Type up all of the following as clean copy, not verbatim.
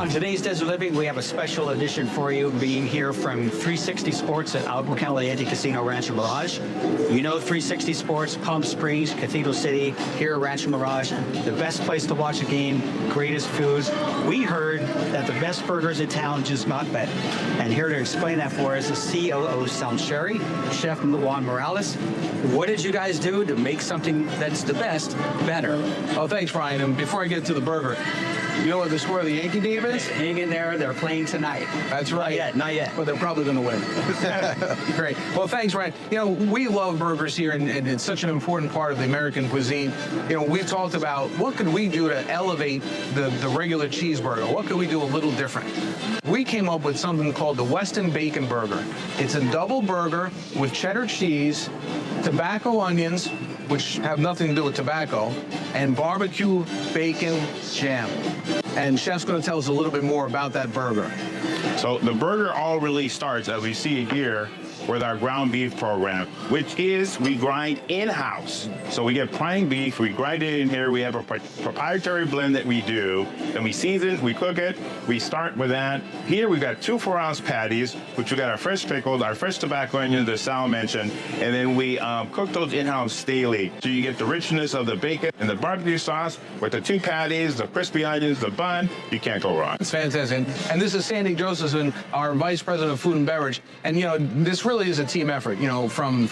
On today's Desert Living, we have a special edition for you, being here from 360 Sports at Agua, Caliente Casino, Rancho Mirage. You know 360 Sports, Palm Springs, Cathedral City, here at Rancho Mirage, the best place to watch a game, greatest foods. We heard that the best burgers in town just got better. And here to explain that for us is COO Sal Scheri, Chef Juan Morales. What did you guys do to make something that's the best better? Oh, thanks, Brian. And before I get to the burger, you know what the score of the Yankee game is? Hang in there. They're playing tonight. That's right. Not yet. Not yet. But they're probably going to win. Great. Well, thanks, Ryan. You know, we love burgers here, and it's such an important part of the American cuisine. You know, we've talked about what could we do to elevate the regular cheeseburger? What could we do a little different? We came up with something called the Weston Bacon Burger. It's a double burger with cheddar cheese, tobacco onions, which have nothing to do with tobacco, and barbecue bacon jam. And Chef's going to tell us a little bit more about that burger. So the burger all really starts, as we see here, with our ground beef program, which is we grind in-house. So we get prime beef, we grind it in here, we have a proprietary blend that we do, then we season, we cook it, we start with that. Here we've got 2 4-ounce patties, which we got our fresh pickles, our fresh tobacco onions that Sal mentioned, and then we cook those in-house daily. So you get the richness of the bacon and the barbecue sauce with the 2 patties, the crispy onions, the bun. You can't go wrong. It's fantastic. And this is Sandy Josephson, our Vice President of Food and Beverage. And, you know, this really is a team effort, you know, from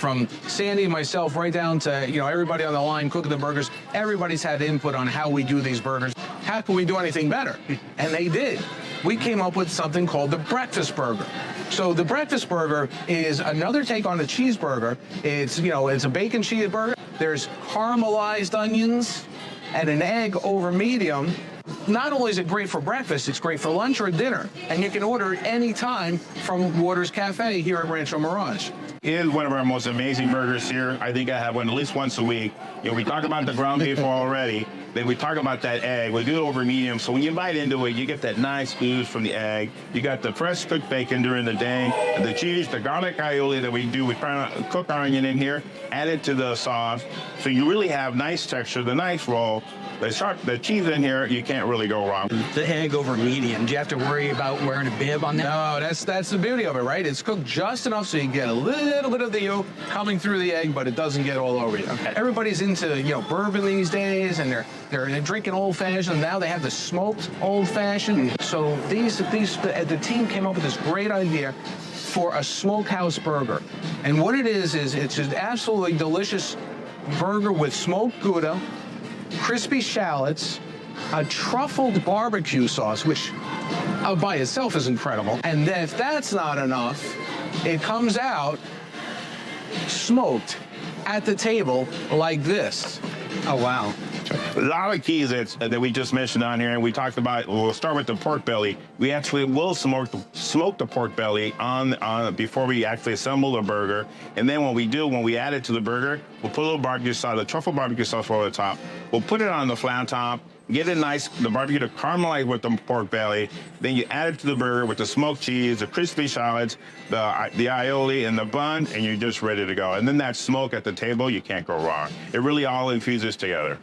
Sandy and myself right down to, you know, everybody on the line cooking the burgers. Everybody's had input on how we do these burgers. How can we do anything better? And they did. We came up with something called the breakfast burger. So the breakfast burger is another take on the cheeseburger. It's, you know, it's a bacon cheeseburger. There's caramelized onions and an egg over medium. Not only is it great for breakfast, it's great for lunch or dinner. And you can order it any time from Waters Cafe here at Rancho Mirage. It is one of our most amazing burgers here. I think I have one at least once a week. You know, we talked about the ground beef already. Then we talk about that egg. We do it over medium. So when you bite into it, you get that nice ooze from the egg. You got the fresh cooked bacon during the day, the cheese, the garlic aioli that we do. We try to cook our onion in here, add it to the sauce. So you really have nice texture, the nice roll. The cheese in here, you can't really go wrong. The egg over medium. Do you have to worry about wearing a bib on that? No, that's the beauty of it, right? It's cooked just enough so you get a little bit of the yolk coming through the egg, but it doesn't get all over you. Okay. Everybody's into, you know, bourbon these days, and they're drinking old fashioned. Now they have the smoked old fashioned. So the team came up with this great idea for a smokehouse burger, and what it is it's an absolutely delicious burger with smoked Gouda, crispy shallots, a truffled barbecue sauce, which by itself is incredible. And then if that's not enough, it comes out smoked at the table like this. Oh, wow. A lot of keys that we just mentioned on here, and we talked about, we'll start with the pork belly. We actually will smoke the pork belly on before we actually assemble the burger. And then when we add it to the burger, we'll put a little barbecue sauce, the truffle barbecue sauce over the top. We'll put it on the flat top, get it nice, the barbecue to caramelize with the pork belly. Then you add it to the burger with the smoked cheese, the crispy shallots, the aioli, and the bun, and you're just ready to go. And then that smoke at the table, you can't go wrong. It really all infuses together.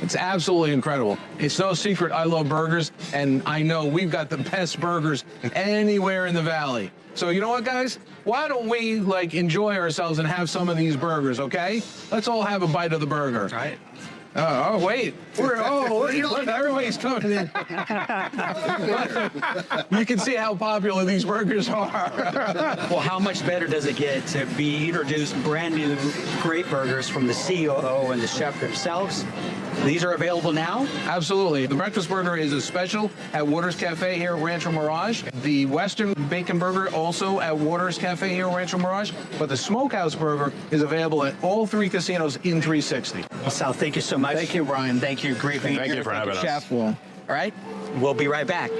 It's absolutely incredible. It's no secret I love burgers, and I know we've got the best burgers anywhere in the valley. So you know what, guys? Why don't we, like, enjoy ourselves and have some of these burgers, okay? Let's all have a bite of the burger. All right. Oh, wait. Look, everybody's coming in. You can see how popular these burgers are. Well, how much better does it get to be introduced brand new great burgers from the COO and the chef themselves? These are available now? Absolutely. The breakfast burger is a special at Waters Cafe here at Rancho Mirage. The Western Bacon Burger also at Waters Cafe here at Rancho Mirage. But the Smokehouse Burger is available at all 3 casinos in 360. Well, Sal, thank you so much. Thank you, Brian. Thank you. Great being here. Thank you for having us. Chef. All right. We'll be right back.